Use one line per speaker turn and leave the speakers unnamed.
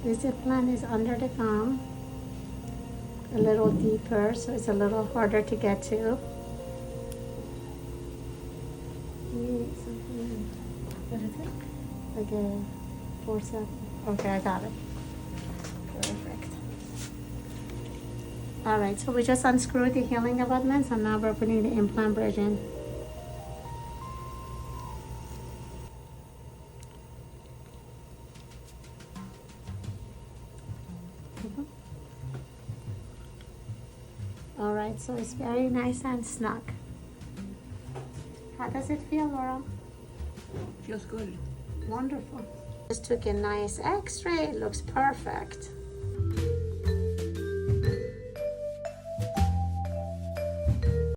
This implant is under the gum, a little deeper, so it's a little harder to get to.
What is it?
Like a 4-7. Okay, I got it. Perfect. All right, so we just unscrewed the healing abutments, and now we're putting the implant bridge in. All right, so it's very nice and snug. How does it feel, Laura?
Feels good.
Wonderful. Just took a nice x-ray. It looks perfect.